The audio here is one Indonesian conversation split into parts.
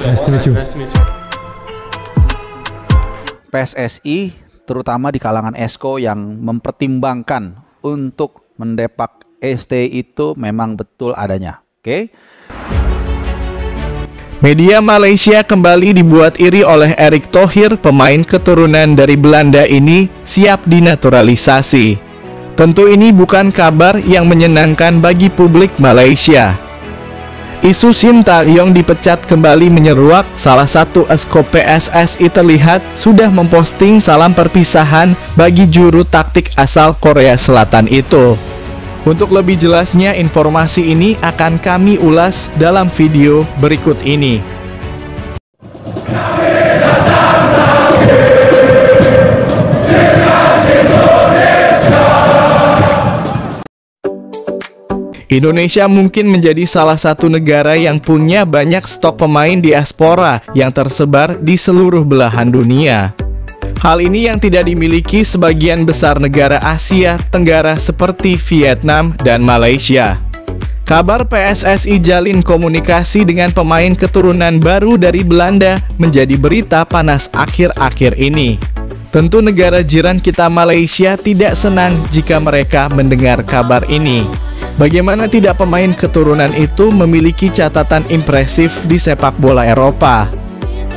Nice to meet you. PSSI terutama di kalangan Esko yang mempertimbangkan untuk mendepak ST itu memang betul adanya. Oke. Media Malaysia kembali dibuat iri oleh Erick Thohir, pemain keturunan dari Belanda ini siap dinaturalisasi. Tentu ini bukan kabar yang menyenangkan bagi publik Malaysia. Isu Shin Tae-yong dipecat kembali menyeruak. Salah satu esko PSSI terlihat sudah memposting salam perpisahan bagi juru taktik asal Korea Selatan itu. Untuk lebih jelasnya, informasi ini akan kami ulas dalam video berikut ini. Indonesia mungkin menjadi salah satu negara yang punya banyak stok pemain diaspora yang tersebar di seluruh belahan dunia. Hal ini yang tidak dimiliki sebagian besar negara Asia Tenggara seperti Vietnam dan Malaysia. Kabar PSSI jalin komunikasi dengan pemain keturunan baru dari Belanda menjadi berita panas akhir-akhir ini. Tentu negara jiran kita Malaysia tidak senang jika mereka mendengar kabar ini. Bagaimana tidak pemain keturunan itu memiliki catatan impresif di sepak bola Eropa?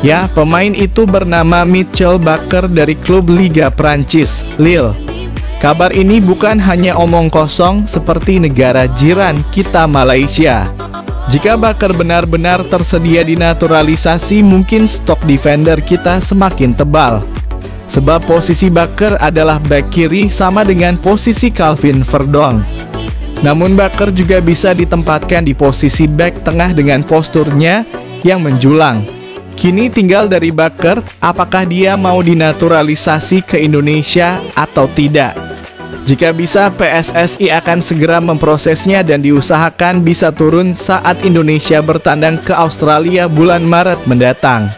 Ya, pemain itu bernama Mitchell Bakker dari klub Liga Prancis, Lille. Kabar ini bukan hanya omong kosong seperti negara jiran kita Malaysia. Jika Bakker benar-benar tersedia dinaturalisasi, mungkin stok defender kita semakin tebal. Sebab posisi Bakker adalah back kiri sama dengan posisi Calvin Verdong. Namun Bakker juga bisa ditempatkan di posisi back tengah dengan posturnya yang menjulang. Kini tinggal dari Bakker, apakah dia mau dinaturalisasi ke Indonesia atau tidak. Jika bisa, PSSI akan segera memprosesnya dan diusahakan bisa turun saat Indonesia bertandang ke Australia bulan Maret mendatang.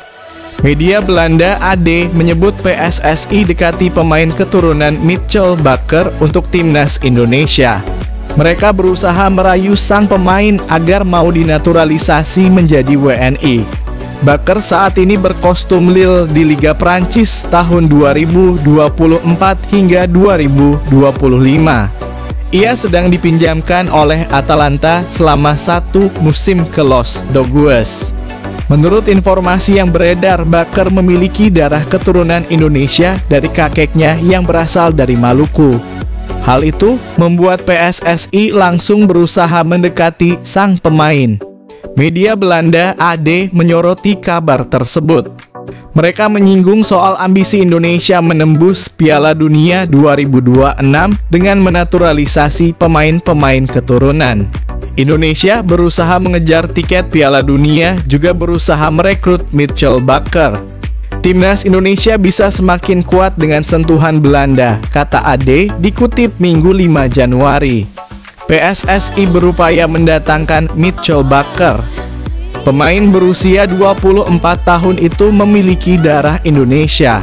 Media Belanda AD menyebut PSSI dekati pemain keturunan Mitchell Bakker untuk timnas Indonesia. Mereka berusaha merayu sang pemain agar mau dinaturalisasi menjadi WNI. Bakker saat ini berkostum Lille di Liga Prancis tahun 2024 hingga 2025. Ia sedang dipinjamkan oleh Atalanta selama 1 musim ke Los Dogues. Menurut informasi yang beredar, Bakker memiliki darah keturunan Indonesia dari kakeknya yang berasal dari Maluku. Hal itu membuat PSSI langsung berusaha mendekati sang pemain. Media Belanda AD menyoroti kabar tersebut. Mereka menyinggung soal ambisi Indonesia menembus Piala Dunia 2026 dengan menaturalisasi pemain-pemain keturunan. Indonesia berusaha mengejar tiket Piala Dunia, juga berusaha merekrut Mitchell Bakker. Timnas Indonesia bisa semakin kuat dengan sentuhan Belanda, kata AD dikutip Minggu 5 Januari. PSSI berupaya mendatangkan Mitchell Bakker. Pemain berusia 24 tahun itu memiliki darah Indonesia.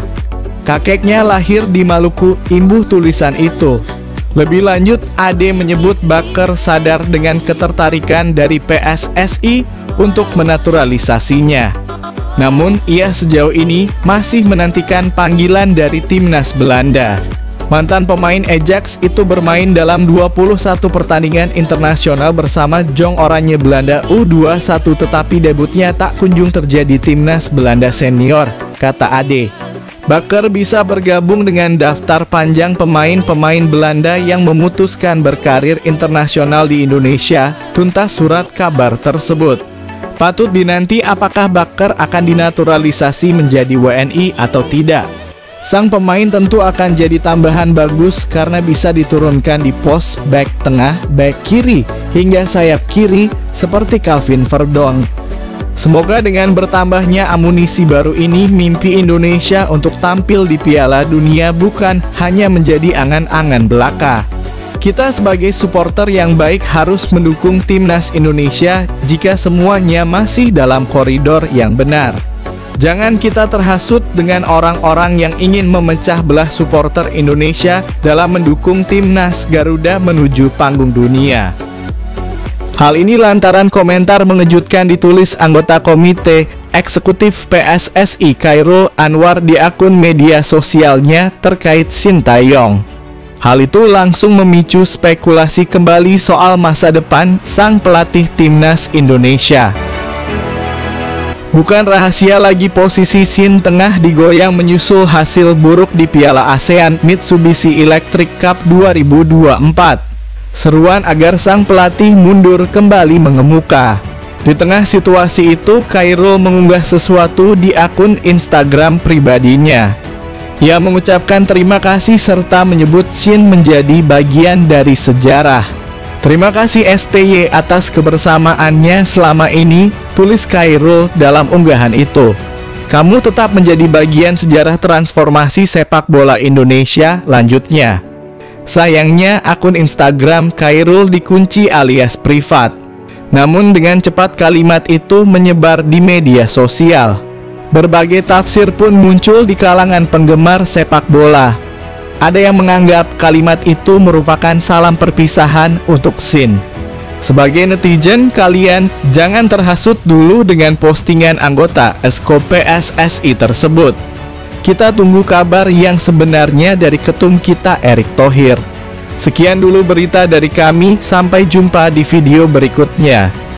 Kakeknya lahir di Maluku, imbuh tulisan itu. Lebih lanjut, AD menyebut Bakker sadar dengan ketertarikan dari PSSI untuk menaturalisasinya. Namun, ia sejauh ini masih menantikan panggilan dari timnas Belanda. Mantan pemain Ajax itu bermain dalam 21 pertandingan internasional bersama Jong Oranje Belanda U21, tetapi debutnya tak kunjung terjadi timnas Belanda senior, kata AD. Bakker bisa bergabung dengan daftar panjang pemain-pemain Belanda yang memutuskan berkarir internasional di Indonesia, tuntas surat kabar tersebut. Patut dinanti apakah Bakker akan dinaturalisasi menjadi WNI atau tidak. Sang pemain tentu akan jadi tambahan bagus karena bisa diturunkan di pos back tengah, back kiri, hingga sayap kiri seperti Calvin Verdong. Semoga dengan bertambahnya amunisi baru ini, mimpi Indonesia untuk tampil di Piala Dunia bukan hanya menjadi angan-angan belaka. Kita sebagai supporter yang baik harus mendukung timnas Indonesia jika semuanya masih dalam koridor yang benar. Jangan kita terhasut dengan orang-orang yang ingin memecah belah supporter Indonesia dalam mendukung timnas Garuda menuju panggung dunia. Hal ini lantaran komentar mengejutkan ditulis anggota komite Eksekutif PSSI Chairul Anwar di akun media sosialnya terkait Sintayong. Hal itu langsung memicu spekulasi kembali soal masa depan sang pelatih timnas Indonesia. Bukan rahasia lagi posisi Shin tengah digoyang menyusul hasil buruk di Piala ASEAN Mitsubishi Electric Cup 2024. Seruan agar sang pelatih mundur kembali mengemuka. Di tengah situasi itu, Chairul mengunggah sesuatu di akun Instagram pribadinya. Ia mengucapkan terima kasih serta menyebut Shin menjadi bagian dari sejarah. Terima kasih STY atas kebersamaannya selama ini, tulis Chairul dalam unggahan itu. Kamu tetap menjadi bagian sejarah transformasi sepak bola Indonesia, lanjutnya. Sayangnya akun Instagram Chairul dikunci alias privat. Namun dengan cepat kalimat itu menyebar di media sosial. Berbagai tafsir pun muncul di kalangan penggemar sepak bola. Ada yang menganggap kalimat itu merupakan salam perpisahan untuk Shin. Sebagai netizen, kalian jangan terhasut dulu dengan postingan anggota Esko PSSI tersebut. Kita tunggu kabar yang sebenarnya dari ketum kita Erick Thohir. Sekian dulu berita dari kami, sampai jumpa di video berikutnya.